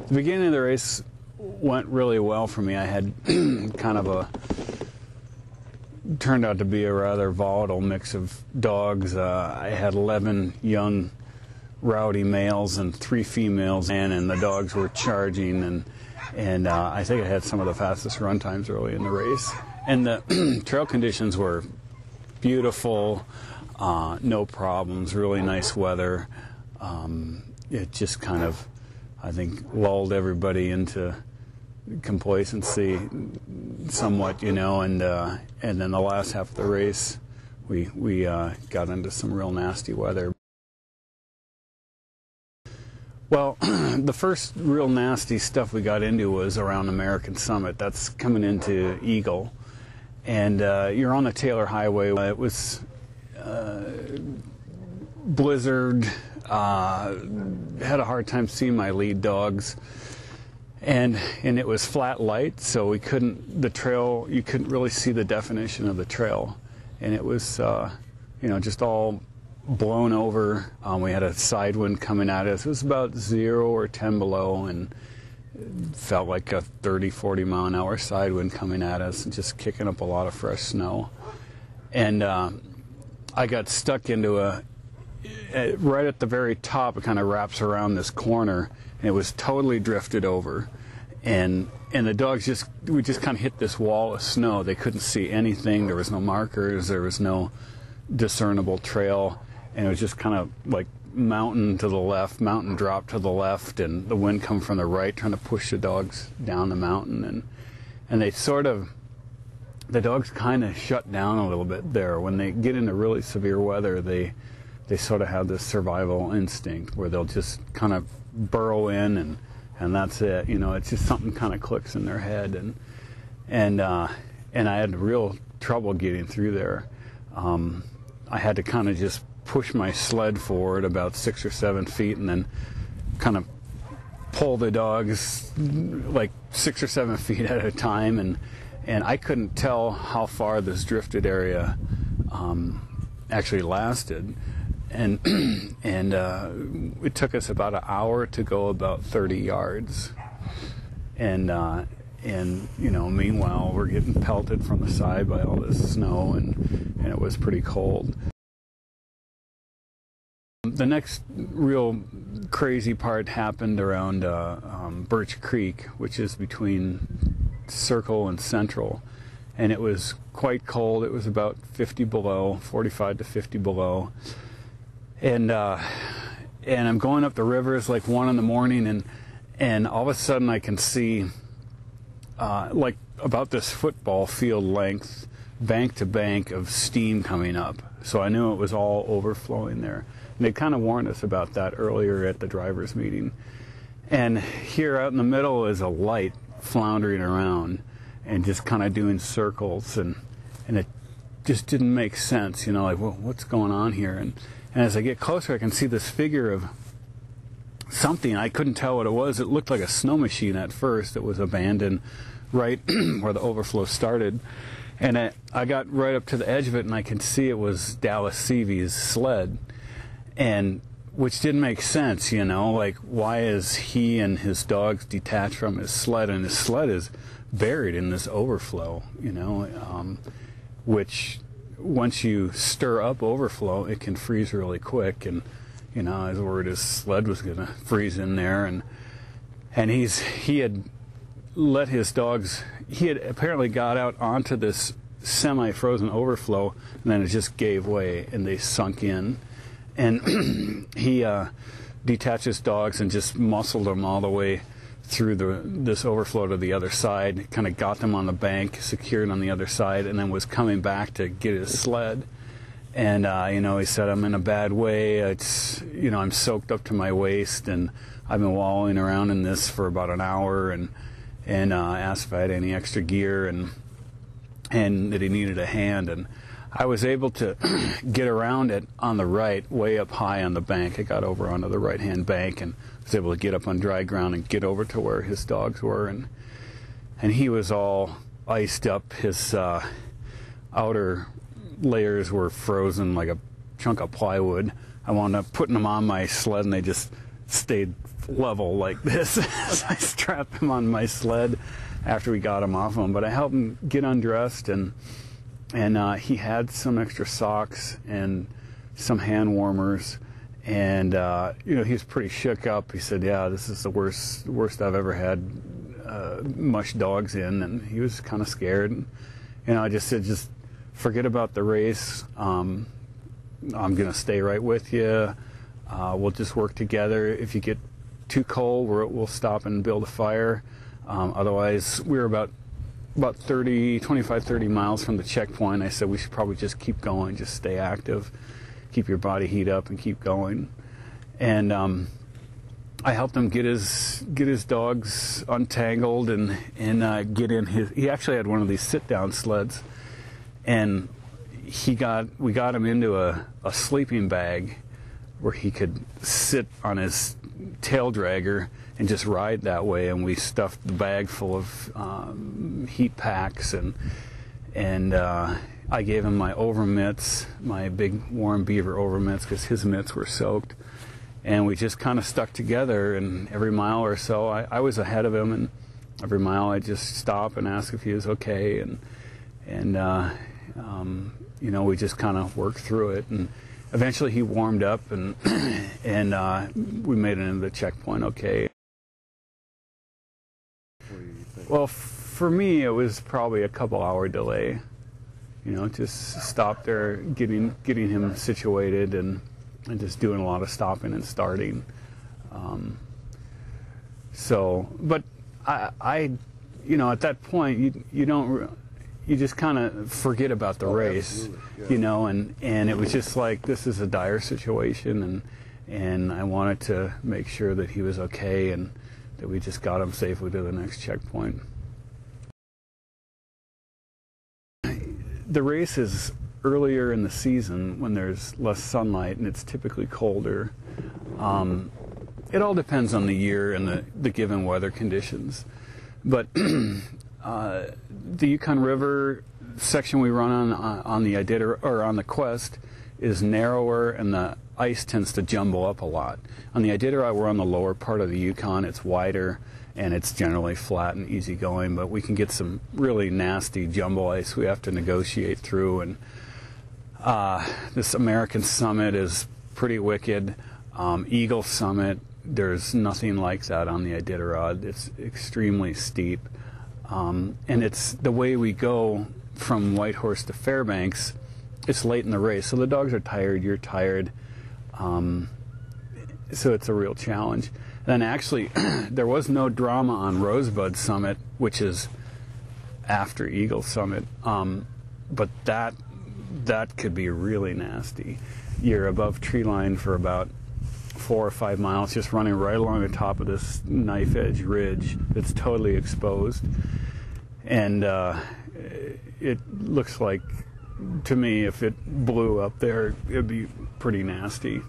The beginning of the race went really well for me. I had kind of turned out to be a rather volatile mix of dogs. I had 11 young rowdy males and 3 females, and the dogs were charging, and I think I had some of the fastest run times early in the race. And the trail conditions were beautiful, no problems, really nice weather. It just kind of, I think, lulled everybody into complacency somewhat, you know, and then the last half of the race we got into some real nasty weather. Well, the first real nasty stuff we got into was around American Summit. That's coming into Eagle, and you're on the Taylor Highway. It was blizzard, had a hard time seeing my lead dogs, and it was flat light, so we couldn't, the trail, you couldn't really see the definition of the trail, and it was you know, just all blown over. We had a side wind coming at us. It was about 0 or 10 below, and it felt like a 30-40 mile an hour side wind coming at us and just kicking up a lot of fresh snow. And I got stuck into right at the very top. It kind of wraps around this corner, and it was totally drifted over. And the dogs we just kind of hit this wall of snow. They couldn't see anything. There was no markers. There was no discernible trail. And it was just kind of like mountain to the left, mountain drop to the left, and the wind come from the right, trying to push the dogs down the mountain. And they sort of, the dogs kind of shut down a little bit there. When they get into really severe weather, they sort of have this survival instinct where they'll just kind of burrow in, and that's it. You know, it's just something kind of clicks in their head, and I had real trouble getting through there. I had to kind of just push my sled forward about 6 or 7 feet, and then kind of pull the dogs like 6 or 7 feet at a time, and I couldn't tell how far this drifted area actually lasted, and it took us about an hour to go about 30 yards, and you know, meanwhile we're getting pelted from the side by all this snow, and it was pretty cold. The next real crazy part happened around Birch Creek, which is between Circle and Central, and it was quite cold. It was about 50 below, 45 to 50 below, and I'm going up the river. It's like 1 in the morning, and all of a sudden I can see like about this football field length, bank to bank of steam coming up. So I knew it was all overflowing there. And they kind of warned us about that earlier at the drivers' meeting. And here out in the middle is a light floundering around and just kind of doing circles, and it just didn't make sense, you know, like, well, what's going on here? And as I get closer, I can see this figure of something. I couldn't tell what it was. It looked like a snow machine at first. It was abandoned right where the overflow started. And I got right up to the edge of it, and I could see it was Dallas Seavey's sled, and which didn't make sense, you know, like, why is he and his dogs detached from his sled, and his sled is buried in this overflow, you know, which once you stir up overflow, it can freeze really quick. And you know, I was worried his sled was going to freeze in there, and he had let his dogs, he had apparently got out onto this semi-frozen overflow, and then it just gave way and they sunk in, and he detached his dogs and just muscled them all the way through this overflow to the other side, kind of got them on the bank, secured on the other side, and then was coming back to get his sled. And you know, he said, I'm in a bad way. It's, you know, I'm soaked up to my waist, and I've been wallowing around in this for about an hour, and asked if I had any extra gear, and that he needed a hand. And I was able to get around it on the right, way up high on the bank. I got over onto the right-hand bank and was able to get up on dry ground and get over to where his dogs were. And he was all iced up. His outer layers were frozen like a chunk of plywood. I wound up putting them on my sled, and they just stayed level like this as I strapped him on my sled after we got him off him. But I helped him get undressed, and he had some extra socks and some hand warmers, and you know, he was pretty shook up. He said, "Yeah, this is the worst I've ever had mush dogs in," and he was kind of scared. And, you know, I just said, "Just forget about the race. I'm gonna stay right with you. We'll just work together. If you get too cold, we'll stop and build a fire. Otherwise," we were about 25, 30 miles from the checkpoint. I said we should probably just keep going, just stay active, keep your body heat up, and keep going. And I helped him get his dogs untangled and get in his. He actually had one of these sit-down sleds, and we got him into a sleeping bag where he could sit on his tail dragger and just ride that way. And we stuffed the bag full of heat packs, and I gave him my over mitts, my big warm beaver over mitts, because his mitts were soaked. And we just kind of stuck together, and every mile or so I was ahead of him, and every mile I'd just stop and ask if he was okay, and you know, we just kind of worked through it. And eventually he warmed up, and we made it into the checkpoint okay. What do you think? Well, for me, it was probably a couple-hour delay. You know, just stop there, getting him situated, and just doing a lot of stopping and starting. But I, you know, at that point, you just kind of forget about the race, yeah. you know, and it was just like, this is a dire situation, and I wanted to make sure that he was okay and that we just got him safely to the next checkpoint. The race is earlier in the season when there's less sunlight and it's typically colder. It all depends on the year and the given weather conditions. But the Yukon River section we run on the Iditarod, or on the Quest, is narrower, and the ice tends to jumble up a lot. On the Iditarod, we're on the lower part of the Yukon. It's wider, and it's generally flat and easy going, but we can get some really nasty jumbo ice we have to negotiate through. And this American Summit is pretty wicked. Eagle Summit, there's nothing like that on the Iditarod. It's extremely steep. And it's the way we go from Whitehorse to Fairbanks. It's late in the race, so the dogs are tired, you're tired. So it's a real challenge. Then actually, there was no drama on Rosebud Summit, which is after Eagle Summit, but that could be really nasty. You're above tree line for about 4 or 5 miles, just running right along the top of this knife edge ridge that's totally exposed, and it looks like, to me, if it blew up there, it'd be pretty nasty.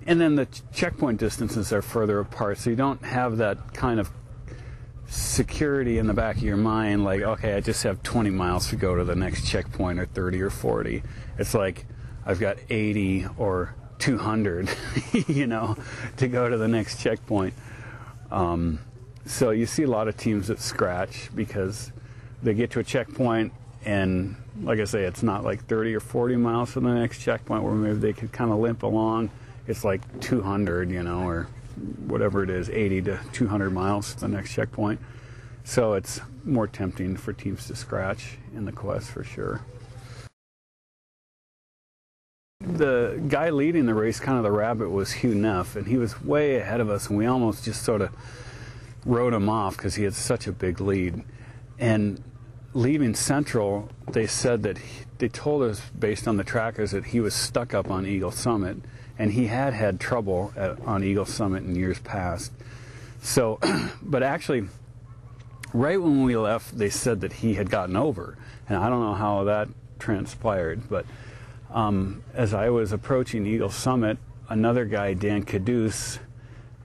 And then the checkpoint distances are further apart, so you don't have that kind of security in the back of your mind, like, okay, I just have 20 miles to go to the next checkpoint, or 30 or 40. It's like, I've got 80 or 200, you know, to go to the next checkpoint. So you see a lot of teams that scratch because they get to a checkpoint, and like I say, it's not like 30 or 40 miles to the next checkpoint where maybe they could kind of limp along. It's like 200, you know, or whatever it is, 80 to 200 miles to the next checkpoint. So it's more tempting for teams to scratch in the Quest for sure. The guy leading the race, kind of the rabbit, was Hugh Neff, and he was way ahead of us, and we almost just sort of rode him off because he had such a big lead. And leaving Central, they said that they told us, based on the trackers, that he was stuck up on Eagle Summit, and he had trouble on Eagle Summit in years past. So, but actually, right when we left, they said that he had gotten over, and I don't know how that transpired, but as I was approaching Eagle Summit, another guy, Dan Caduce,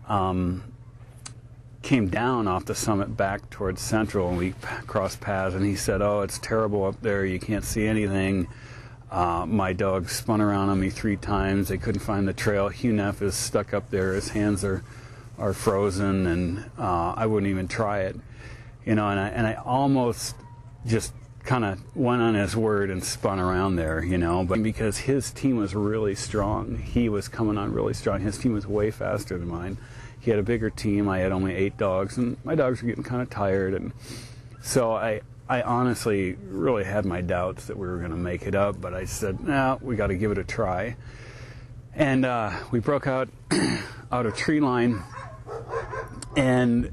came down off the summit back towards Central, and we crossed paths, and he said, "Oh, it's terrible up there, you can't see anything. My dog spun around on me 3 times. They couldn't find the trail. Hugh Neff is stuck up there. His hands are frozen, and I wouldn't even try it. And I almost just kind of went on his word and spun around there, but because his team was really strong, he was coming on really strong. His team was way faster than mine. He had a bigger team. I had only 8 dogs, and my dogs were getting kind of tired, and so I honestly really had my doubts that we were going to make it up, but I said, no, we got to give it a try. And we broke out of tree line, and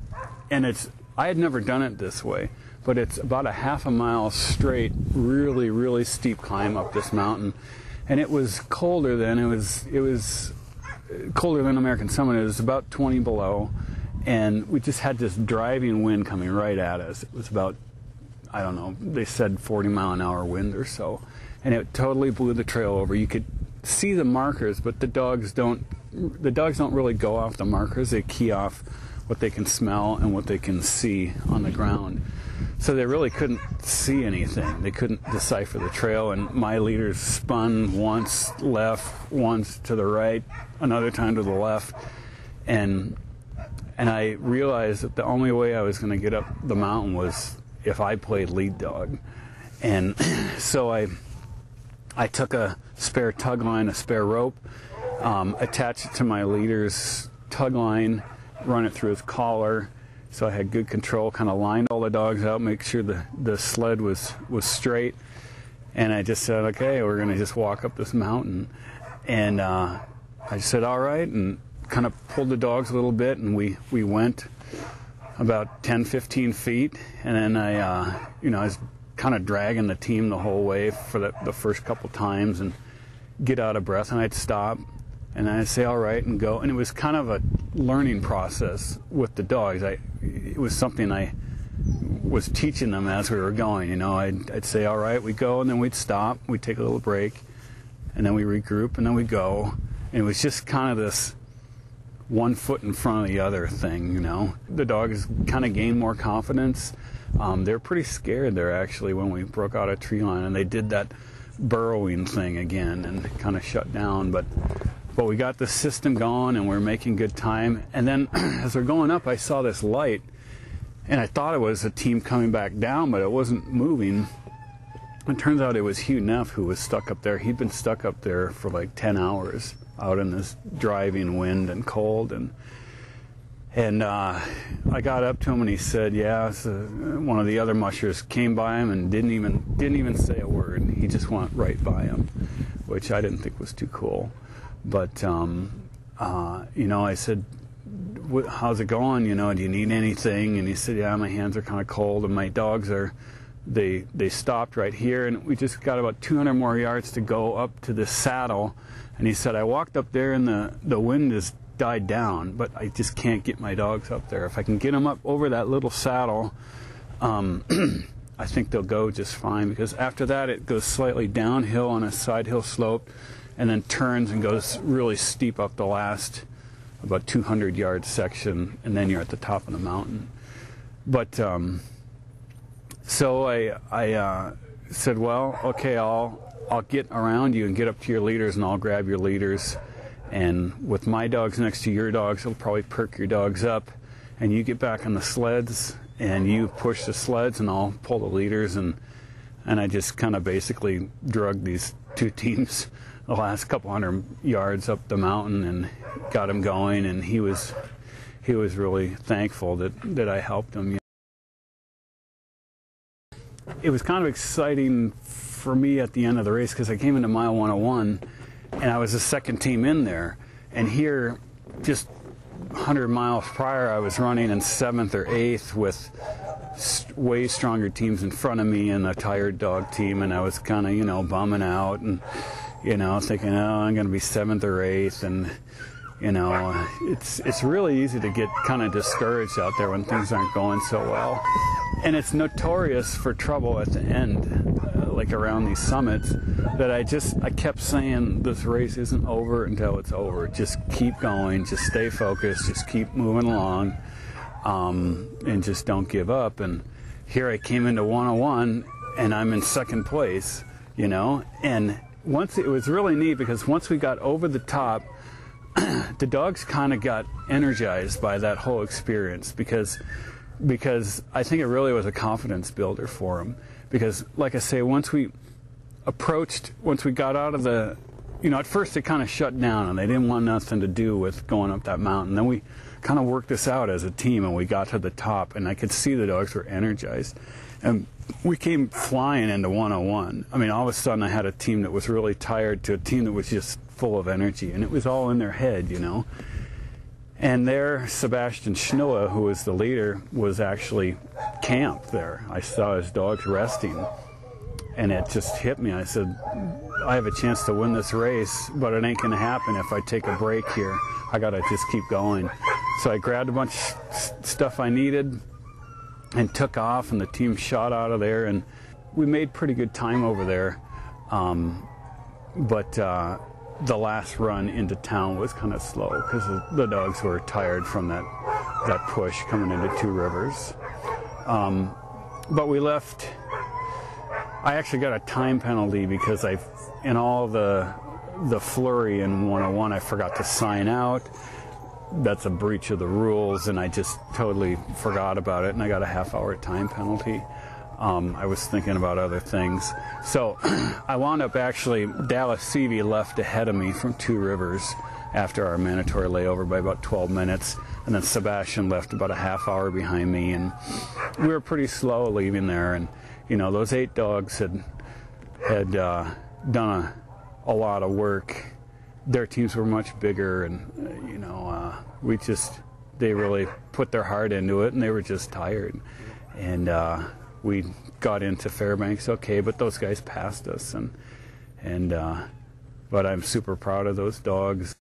I had never done it this way, but it's about a half a mile straight, really, really steep climb up this mountain. And it was colder then. It was colder than American Summit. It was about 20 below, and we just had this driving wind coming right at us. It was about, I don't know, they said 40-mile-an-hour wind or so, and it totally blew the trail over. You could see the markers, but the dogs don't really go off the markers. They key off what they can smell and what they can see on the ground. So they really couldn't see anything. They couldn't decipher the trail, and my leaders spun once left, once to the right, another time to the left, and I realized that the only way I was going to get up the mountain was if I played lead dog. And so I took a spare tug line, a spare rope, attached it to my leader's tug line, run it through his collar, so I had good control, kind of lined all the dogs out, make sure the sled was straight, and I just said, okay, we're going to just walk up this mountain. And I said, all right, and kind of pulled the dogs a little bit, and we went about 10-15 feet, and then I was kind of dragging the team the whole way for the first couple times and get out of breath, and I'd stop, and I'd say, all right, and go. And it was kind of a learning process with the dogs. It was something I was teaching them as we were going. I'd say, all right, we go, and then we'd stop, we'd take a little break, and then we regroup, and then we go. And it was just kind of this one foot in front of the other thing, The dogs kind of gained more confidence. They're pretty scared there, actually, when we broke out a tree line, and they did that burrowing thing again and kind of shut down. But we got the system going, and we're making good time. And then as we're going up, I saw this light, and I thought it was a team coming back down, but it wasn't moving. It turns out it was Hugh Neff who was stuck up there. He'd been stuck up there for like 10 hours out in this driving wind and cold. And I got up to him, and he said, yeah, one of the other mushers came by him and didn't even say a word. He just went right by him, which I didn't think was too cool. But, I said, how's it going? Do you need anything? And he said, yeah, my hands are kind of cold, and my dogs they stopped right here, and we just got about 200 more yards to go up to the saddle. And he said, I walked up there, and the wind has died down, but I just can't get my dogs up there. If I can get them up over that little saddle, I think they'll go just fine, because after that it goes slightly downhill on a side hill slope, and then turns and goes really steep up the last about 200-yard section, and then you're at the top of the mountain. But so I said, well, okay, I'll get around you and get up to your leaders, and I'll grab your leaders, and with my dogs next to your dogs, it'll probably perk your dogs up, and you get back on the sleds, and you push the sleds, and I'll pull the leaders. And I just kind of basically drug these two teams the last couple hundred yards up the mountain and got him going, and he was really thankful that I helped him. It was kind of exciting for me at the end of the race, because I came into mile 101 and I was the second team in there, and here just 100 miles prior I was running in 7th or 8th with way stronger teams in front of me and a tired dog team, and I was kind of bumming out and thinking, oh, I'm going to be 7th or 8th, and it's really easy to get kind of discouraged out there when things aren't going so well. And it's notorious for trouble at the end, like around these summits, that I kept saying, this race isn't over until it's over. Just keep going, just stay focused, just keep moving along, and just don't give up. And here I came into 101, and I'm in second place, you know. And once it was really neat, because once we got over the top, the dogs kind of got energized by that whole experience, because I think it really was a confidence builder for them. Because, like I say, once we got out of the, you know, at first they kind of shut down and they didn't want nothing to do with going up that mountain. Then we kind of worked this out as a team, and we got to the top, and I could see the dogs were energized. And we came flying into 101. I mean, all of a sudden I had a team that was really tired to a team that was just full of energy, and it was all in their head, you know. And there, Sebastian Schnoa, who was the leader, was actually camped there. I saw his dogs resting, and it just hit me. I said, I have a chance to win this race, but it ain't going to happen if I take a break here. I got to just keep going. So I grabbed a bunch of stuff I needed and took off, and the team shot out of there, and we made pretty good time over there. But the last run into town was kind of slow because the dogs were tired from that push coming into Two Rivers. But we left. I actually got a time penalty because in all the flurry in 101, I forgot to sign out. That's a breach of the rules, and I just totally forgot about it, and I got a half-hour time penalty. I was thinking about other things. So I wound up actually, Dallas Seavey left ahead of me from Two Rivers after our mandatory layover by about 12 minutes, and then Sebastian left about a half hour behind me, and we were pretty slow leaving there. And you know, those 8 dogs had done a lot of work. Their teams were much bigger, and you know, they really put their heart into it, and they were just tired. And we got into Fairbanks okay, but those guys passed us, but I'm super proud of those dogs.